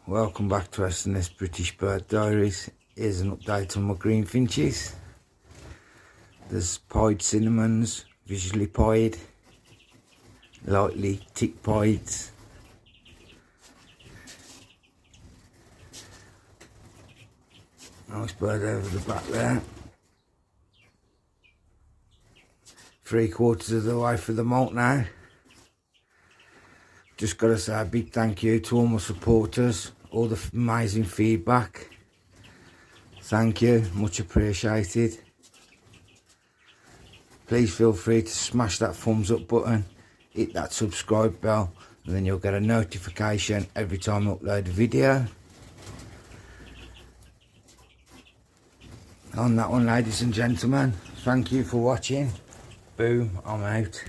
Welcome back to S&S British Bird Diaries. Here's an update on my greenfinches. There's pied cinnamons, visually pied, lightly tick pieds. Nice bird over the back there. 3/4 of the way for the molt now. Just got to say a big thank you to all my supporters, all the amazing feedback. Thank you, much appreciated. Please feel free to smash that thumbs up button, hit that subscribe bell, and then you'll get a notification every time I upload a video. On that one, ladies and gentlemen, thank you for watching. Boom, I'm out.